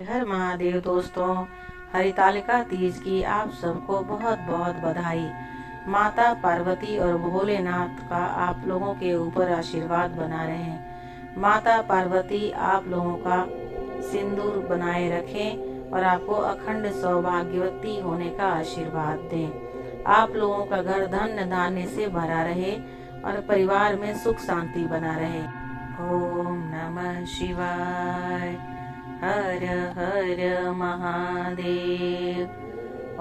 हर महादेव दोस्तों, हरितालिका तीज की आप सबको बहुत बहुत बधाई। माता पार्वती और भोलेनाथ का आप लोगों के ऊपर आशीर्वाद बना रहे। माता पार्वती आप लोगों का सिंदूर बनाए रखें और आपको अखंड सौभाग्यवती होने का आशीर्वाद दें। आप लोगों का घर धन धान्य से भरा रहे और परिवार में सुख शांति बना रहे। ओम नमः शिवाय। हर हर महादेव।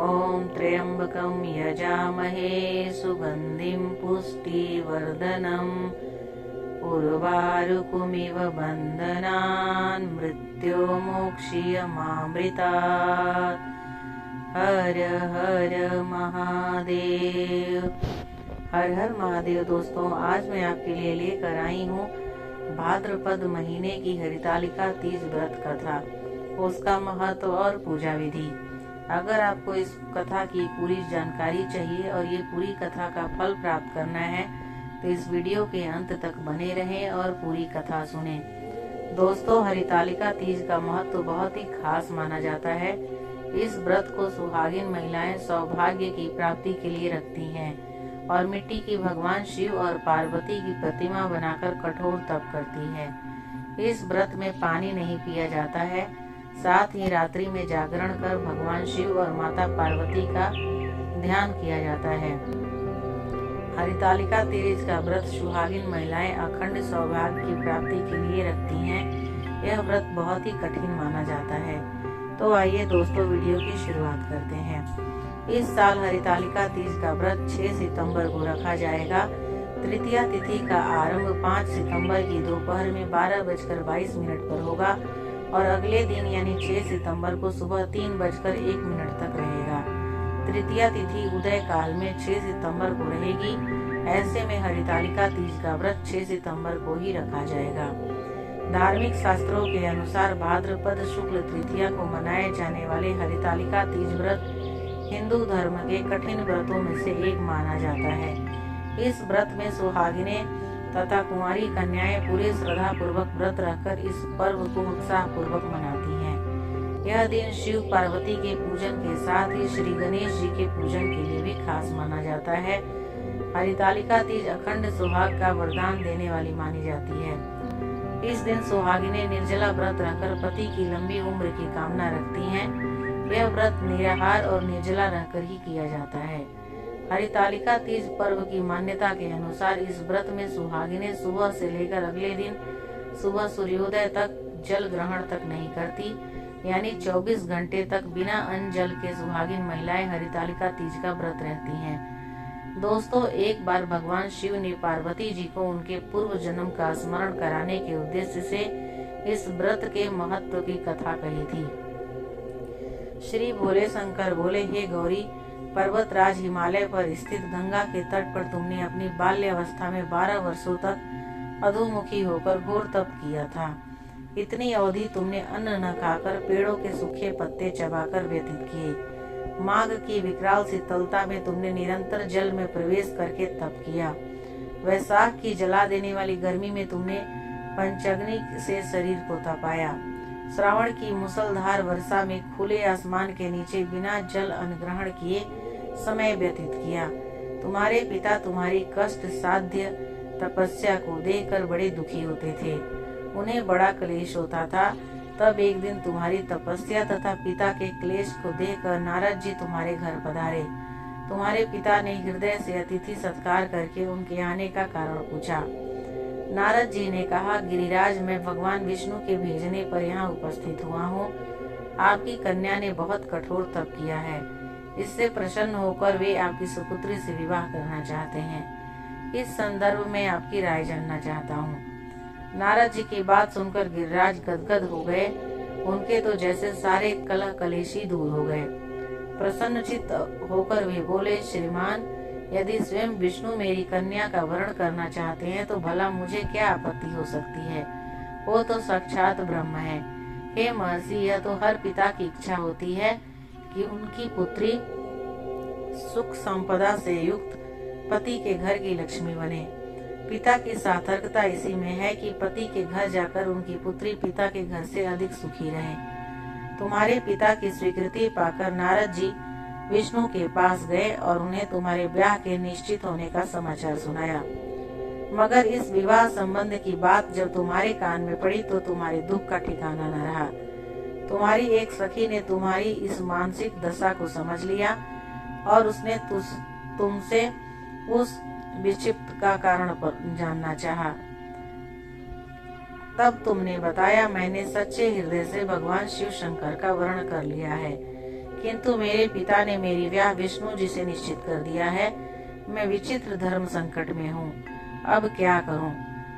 ओम त्र्यंबकं यजामहे सुगंधिं पुष्टिवर्धनम् उर्वारुकमिव बन्धनान् मृत्युर्मोक्षयमामृतात्। हर हर महादेव। हर हर महादेव दोस्तों, आज मैं आपके लिए लेकर आई हूँ भाद्रपद महीने की हरितालिका तीज व्रत कथा, उसका महत्व और पूजा विधि। अगर आपको इस कथा की पूरी जानकारी चाहिए और ये पूरी कथा का फल प्राप्त करना है तो इस वीडियो के अंत तक बने रहें और पूरी कथा सुने। दोस्तों, हरितालिका तीज का महत्व बहुत ही खास माना जाता है। इस व्रत को सुहागिन महिलाएं सौभाग्य की प्राप्ति के लिए रखती हैं और मिट्टी की भगवान शिव और पार्वती की प्रतिमा बनाकर कठोर तप करती है। इस व्रत में पानी नहीं पिया जाता है। साथ ही रात्रि में जागरण कर भगवान शिव और माता पार्वती का ध्यान किया जाता है। हरितालिका तीज का व्रत सुहागिन महिलाएं अखंड सौभाग्य की प्राप्ति के लिए रखती हैं। यह व्रत बहुत ही कठिन माना जाता है। तो आइए दोस्तों, वीडियो की शुरुआत करते हैं। इस साल हरितालिका तीज का व्रत 6 सितंबर को रखा जाएगा। तृतीया तिथि का आरंभ 5 सितंबर की दोपहर में 12:22 पर होगा और अगले दिन यानी 6 सितंबर को सुबह 3:01 तक रहेगा। तृतीया तिथि उदय काल में 6 सितंबर को रहेगी। ऐसे में हरितालिका तीज का व्रत 6 सितंबर को ही रखा जाएगा। धार्मिक शास्त्रों के अनुसार भाद्रपद शुक्ल तृतीया को मनाए जाने वाले हरितालिका तीज व्रत हिंदू धर्म के कठिन व्रतों में से एक माना जाता है। इस व्रत में सुहागिने तथा कुंवारी कन्याएं पूरे श्रद्धा पूर्वक व्रत रखकर इस पर्व को उत्साह पूर्वक मनाती हैं। यह दिन शिव पार्वती के पूजन के साथ ही श्री गणेश जी के पूजन के लिए भी खास माना जाता है। हरितालिका तीज अखंड सुहाग का वरदान देने वाली मानी जाती है। इस दिन सुहागिने निर्जला व्रत रखकर पति की लंबी उम्र की कामना रखती हैं। यह व्रत निराहार और निर्जला रहकर ही किया जाता है। हरितालिका तीज पर्व की मान्यता के अनुसार इस व्रत में सुहागिनें सुबह से लेकर अगले दिन सुबह सूर्योदय तक जल ग्रहण तक नहीं करती, यानी 24 घंटे तक बिना अन्न जल के सुहागिन महिलाएं हरितालिका तीज का व्रत रहती हैं। दोस्तों, एक बार भगवान शिव ने पार्वती जी को उनके पूर्व जन्म का स्मरण कराने के उद्देश्य से इस व्रत के महत्व की कथा कही थी। श्री भोले शंकर बोले, हे गौरी, पर्वतराज हिमालय पर स्थित गंगा के तट पर तुमने अपनी बाल्यावस्था में 12 वर्षों तक अधोमुखी होकर घोर तप किया था। इतनी अवधि तुमने अन्न न खाकर पेड़ों के सूखे पत्ते चबाकर व्यतीत किए। माघ की विकराल शीतलता में तुमने निरंतर जल में प्रवेश करके तप किया। वैशाख की जला देने वाली गर्मी में तुमने पंचअग्नि से शरीर को तपाया। श्रावण की मुसलधार वर्षा में खुले आसमान के नीचे बिना जल अन्न ग्रहण किए समय व्यतीत किया। तुम्हारे पिता तुम्हारी कष्ट साध्य तपस्या को देखकर बड़े दुखी होते थे। उन्हें बड़ा क्लेश होता था। तब एक दिन तुम्हारी तपस्या तथा पिता के क्लेश को देखकर नारद जी तुम्हारे घर पधारे। तुम्हारे पिता ने हृदय से अतिथि सत्कार करके उनके आने का कारण पूछा। नारद जी ने कहा, गिरिराज, मैं भगवान विष्णु के भेजने पर यहाँ उपस्थित हुआ हूँ। आपकी कन्या ने बहुत कठोर तप किया है। इससे प्रसन्न होकर वे आपकी सुपुत्री से विवाह करना चाहते हैं। इस संदर्भ में आपकी राय जानना चाहता हूँ। नारद जी की बात सुनकर गिरिराज गदगद हो गए। उनके तो जैसे सारे कलह कलेशी दूर हो गए। प्रसन्नचित्त होकर वे बोले, श्रीमान, यदि स्वयं विष्णु मेरी कन्या का वरण करना चाहते हैं तो भला मुझे क्या आपत्ति हो सकती है। वो तो साक्षात ब्रह्म है। हे महर्षि, यह तो हर पिता की इच्छा होती है कि उनकी पुत्री सुख संपदा से युक्त पति के घर की लक्ष्मी बने। पिता की सार्थकता इसी में है कि पति के घर जाकर उनकी पुत्री पिता के घर से अधिक सुखी रहे। तुम्हारे पिता की स्वीकृति पाकर नारद जी विष्णु के पास गए और उन्हें तुम्हारे ब्याह के निश्चित होने का समाचार सुनाया। मगर इस विवाह संबंध की बात जब तुम्हारे कान में पड़ी तो तुम्हारे दुख का ठिकाना न रहा। तुम्हारी एक सखी ने तुम्हारी इस मानसिक दशा को समझ लिया और उसने तुमसे उस विक्षिप्त का कारण पर जानना चाहा। तब तुमने बताया, मैंने सच्चे हृदय से भगवान शिव शंकर का वर्ण कर लिया है, किंतु मेरे पिता ने मेरी ब्याह विष्णु जी से निश्चित कर दिया है। मैं विचित्र धर्म संकट में हूँ, अब क्या करूँ?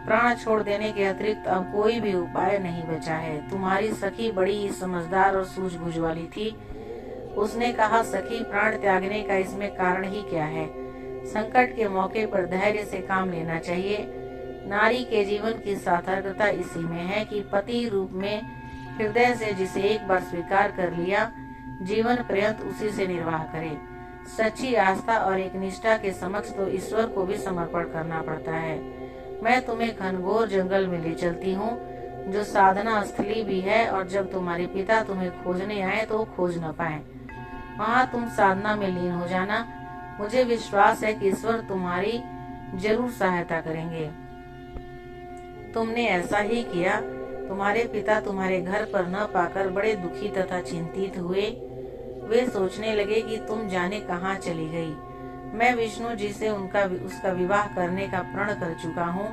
प्राण छोड़ देने के अतिरिक्त अब कोई भी उपाय नहीं बचा है। तुम्हारी सखी बड़ी ही समझदार और सूझबूझ वाली थी। उसने कहा, सखी, प्राण त्यागने का इसमें कारण ही क्या है? संकट के मौके पर धैर्य से काम लेना चाहिए। नारी के जीवन की सार्थकता इसी में है कि पति रूप में हृदय से जिसे एक बार स्वीकार कर लिया, जीवन पर्यंत उसी से निर्वाह करे। सच्ची आस्था और एक निष्ठा के समक्ष तो ईश्वर को भी समर्पण करना पड़ता है। मैं तुम्हें घनघोर जंगल में ले चलती हूँ, जो साधना स्थली भी है, और जब तुम्हारे पिता तुम्हें खोजने आए तो खोज न पाए, वहाँ तुम साधना में लीन हो जाना। मुझे विश्वास है कि ईश्वर तुम्हारी जरूर सहायता करेंगे। तुमने ऐसा ही किया। तुम्हारे पिता तुम्हारे घर पर न पाकर बड़े दुखी तथा चिंतित हुए। वे सोचने लगे कि तुम जाने कहाँ चली गई। मैं विष्णु जी से उसका विवाह करने का प्रण कर चुका हूँ।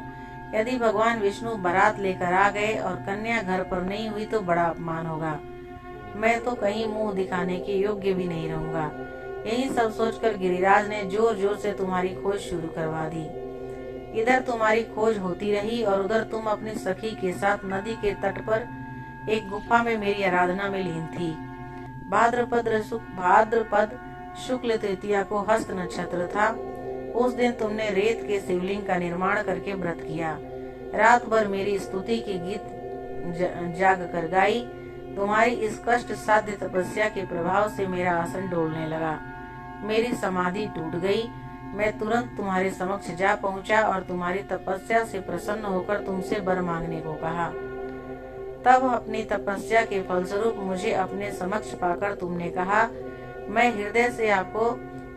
यदि भगवान विष्णु बारात लेकर आ गए और कन्या घर पर नहीं हुई तो बड़ा अपमान होगा। मैं तो कहीं मुंह दिखाने के योग्य भी नहीं रहूंगा। यही सब सोचकर गिरिराज ने जोर जोर से तुम्हारी खोज शुरू करवा दी। इधर तुम्हारी खोज होती रही और उधर तुम अपनी सखी के साथ नदी के तट पर एक गुफा में मेरी आराधना में लीन थी। भाद्रपद शुक्ल तृतीया को हस्त नक्षत्र था। उस दिन तुमने रेत के शिवलिंग का निर्माण करके व्रत किया। रात भर मेरी स्तुति की गीत जाग कर गाई। तुम्हारी इस कष्ट साध्य तपस्या के प्रभाव से मेरा आसन डोलने लगा। मेरी समाधि टूट गई। मैं तुरंत तुम्हारे समक्ष जा पहुंचा और तुम्हारी तपस्या से प्रसन्न होकर तुमसे वर मांगने को कहा। तब अपनी तपस्या के फलस्वरूप मुझे अपने समक्ष पाकर तुमने कहा, मैं हृदय से आपको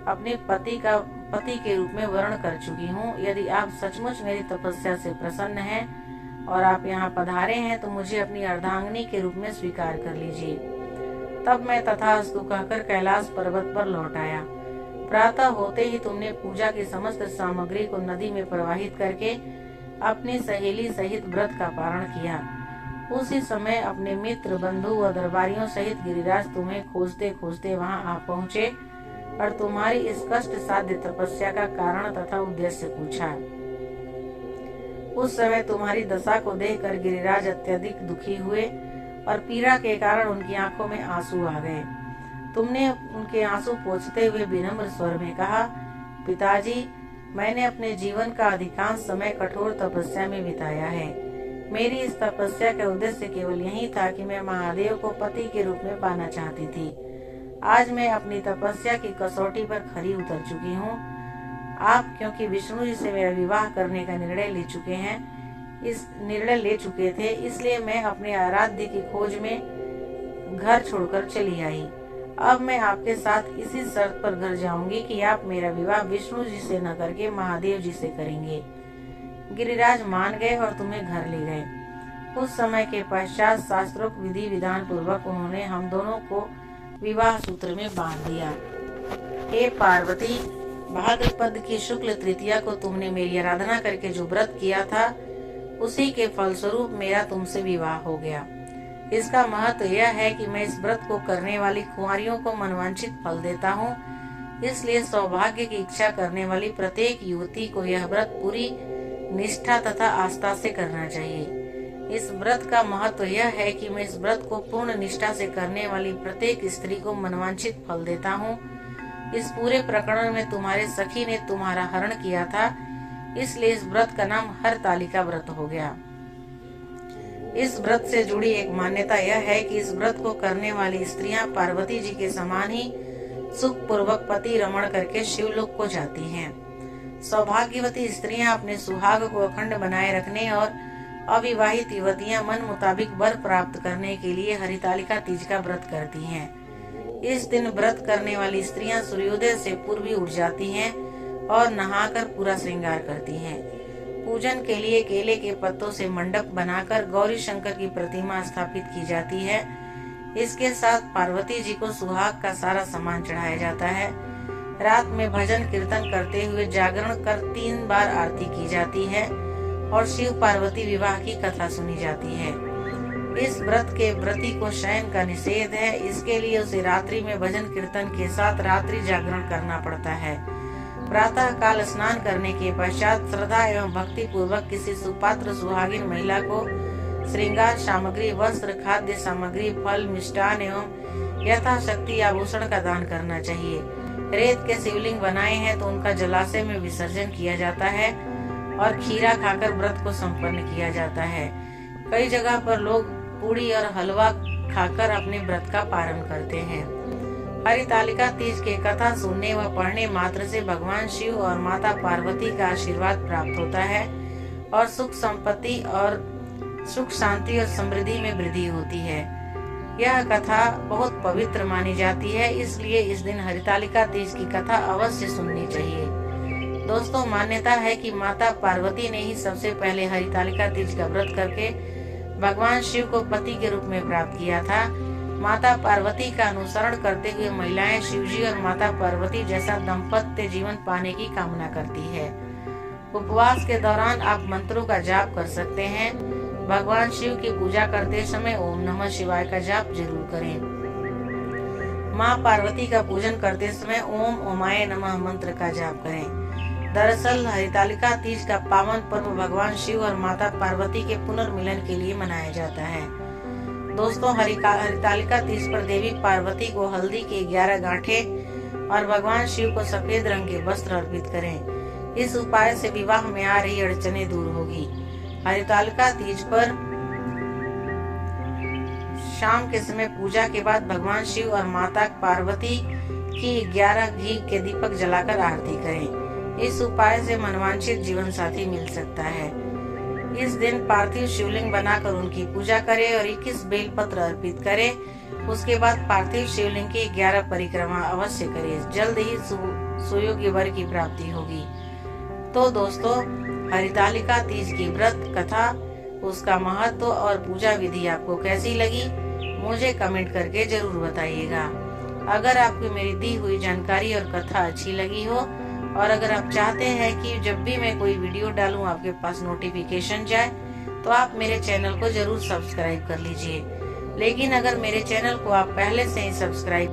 अपने पति के रूप में वर्ण कर चुकी हूँ। यदि आप सचमुच मेरी तपस्या से प्रसन्न हैं और आप यहाँ पधारे हैं तो मुझे अपनी अर्धांगिनी के रूप में स्वीकार कर लीजिए। तब मैं तथास्तु कहकर कैलाश पर्वत पर लौट आया। प्रातः होते ही तुमने पूजा की समस्त सामग्री को नदी में प्रवाहित करके अपनी सहेली सहित व्रत का पारण किया। उसी समय अपने मित्र, बंधु व दरबारियों सहित गिरिराज तुम्हें खोजते खोजते वहां आ पहुँचे और तुम्हारी इस कष्ट साध्य तपस्या का कारण तथा उद्देश्य पूछा। उस समय तुम्हारी दशा को देखकर गिरिराज अत्यधिक दुखी हुए और पीड़ा के कारण उनकी आंखों में आंसू आ गए। तुमने उनके आंसू पोंछते हुए विनम्र स्वर में कहा, पिताजी, मैंने अपने जीवन का अधिकांश समय कठोर तपस्या में बिताया है। मेरी इस तपस्या का उद्देश्य केवल यही था कि मैं महादेव को पति के रूप में पाना चाहती थी। आज मैं अपनी तपस्या की कसौटी पर खरी उतर चुकी हूँ। आप क्योंकि विष्णु जी से मेरा विवाह करने का निर्णय ले चुके थे, इसलिए मैं अपने आराध्य की खोज में घर छोड़कर चली आई। अब मैं आपके साथ इसी शर्त पर घर जाऊंगी कि आप मेरा विवाह विष्णु जी से न करके महादेव जी से करेंगे। गिरिराज मान गए और तुम्हें घर ले गए। कुछ समय के पश्चात शास्त्रोक्त विधि विधान पूर्वक उन्होंने हम दोनों को विवाह सूत्र में बांध दिया। हे पार्वती, भाद्रपद की शुक्ल तृतीया को तुमने मेरी आराधना करके जो व्रत किया था, उसी के फलस्वरूप मेरा तुमसे विवाह हो गया। इसका महत्व यह है कि मैं इस व्रत को करने वाली कुंवारियों को मनवांछित फल देता हूँ। इसलिए सौभाग्य की इच्छा करने वाली प्रत्येक युवती को यह व्रत पूरी निष्ठा तथा आस्था से करना चाहिए। इस व्रत का महत्व यह है कि मैं इस व्रत को पूर्ण निष्ठा से करने वाली प्रत्येक स्त्री को मनवांछित फल देता हूँ। इस पूरे प्रकरण में तुम्हारे सखी ने तुम्हारा हरण किया था, इसलिए इस व्रत का नाम हरतालिका व्रत हो गया। इस व्रत से जुड़ी एक मान्यता यह है कि इस व्रत को करने वाली स्त्रियां पार्वती जी के समान ही सुख पूर्वक पति रमण करके शिवलोक को जाती हैं। सौभाग्यवती स्त्रियां अपने सुहाग को अखंड बनाए रखने और अविवाहित युवतियां मन मुताबिक वर प्राप्त करने के लिए हरितालिका तीज का व्रत करती हैं। इस दिन व्रत करने वाली स्त्रियां सूर्योदय से पूर्व ही उठ जाती हैं और नहाकर पूरा श्रृंगार करती हैं। पूजन के लिए केले के पत्तों से मंडप बनाकर गौरी शंकर की प्रतिमा स्थापित की जाती है। इसके साथ पार्वती जी को सुहाग का सारा सामान चढ़ाया जाता है। रात में भजन कीर्तन करते हुए जागरण कर 3 बार आरती की जाती है और शिव पार्वती विवाह की कथा सुनी जाती है। इस व्रत के व्रती को शयन का निषेध है, इसके लिए उसे रात्रि में भजन कीर्तन के साथ रात्रि जागरण करना पड़ता है। प्रातः काल स्नान करने के पश्चात श्रद्धा एवं भक्ति पूर्वक किसी सुपात्र सुहागिन महिला को श्रृंगार सामग्री, वस्त्र, खाद्य सामग्री, फल, मिष्टान एवं यथाशक्ति आभूषण का दान करना चाहिए। रेत के शिवलिंग बनाए हैं तो उनका जलाशय में विसर्जन किया जाता है और खीरा खाकर व्रत को संपन्न किया जाता है। कई जगह पर लोग पूड़ी और हलवा खाकर अपने व्रत का पारण करते हैं। हरितालिका तीज के कथा सुनने व पढ़ने मात्र से भगवान शिव और माता पार्वती का आशीर्वाद प्राप्त होता है और सुख संपत्ति और सुख शांति और समृद्धि में वृद्धि होती है। यह कथा बहुत पवित्र मानी जाती है, इसलिए इस दिन हरितालिका तीज की कथा अवश्य सुननी चाहिए। दोस्तों, मान्यता है कि माता पार्वती ने ही सबसे पहले हरितालिका तीज का व्रत करके भगवान शिव को पति के रूप में प्राप्त किया था। माता पार्वती का अनुसरण करते हुए महिलाएं शिवजी और माता पार्वती जैसा दाम्पत्य जीवन पाने की कामना करती है। उपवास के दौरान आप मंत्रों का जाप कर सकते हैं। भगवान शिव की पूजा करते समय ओम नमः शिवाय का जाप जरूर करें। माँ पार्वती का पूजन करते समय ओम ओमाय नमः मंत्र का जाप करें। दरअसल हरितालिका तीज का पावन पर्व भगवान शिव और माता पार्वती के पुनर्मिलन के लिए मनाया जाता है। दोस्तों, हरितालिका तीज पर देवी पार्वती को हल्दी के 11 गांठें और भगवान शिव को सफेद रंग के वस्त्र अर्पित करें। इस उपाय से विवाह में आ रही अड़चनें दूर होगी। हरितालिका तीज पर शाम के समय पूजा के बाद भगवान शिव और माता पार्वती की 11 घी के दीपक जलाकर आरती करें। इस उपाय से मनवांछित जीवन साथी मिल सकता है। इस दिन पार्थिव शिवलिंग बनाकर उनकी पूजा करें और 21 बेलपत्र अर्पित करें। उसके बाद पार्थिव शिवलिंग की 11 परिक्रमा अवश्य करें। जल्द ही सुयोग्य वर की प्राप्ति होगी। तो दोस्तों, हरितालिका तीज की व्रत कथा, उसका महत्व और पूजा विधि आपको कैसी लगी, मुझे कमेंट करके जरूर बताइएगा। अगर आपको मेरी दी हुई जानकारी और कथा अच्छी लगी हो और अगर आप चाहते हैं कि जब भी मैं कोई वीडियो डालूं आपके पास नोटिफिकेशन जाए, तो आप मेरे चैनल को जरूर सब्सक्राइब कर लीजिए। लेकिन अगर मेरे चैनल को आप पहले से ही सब्सक्राइब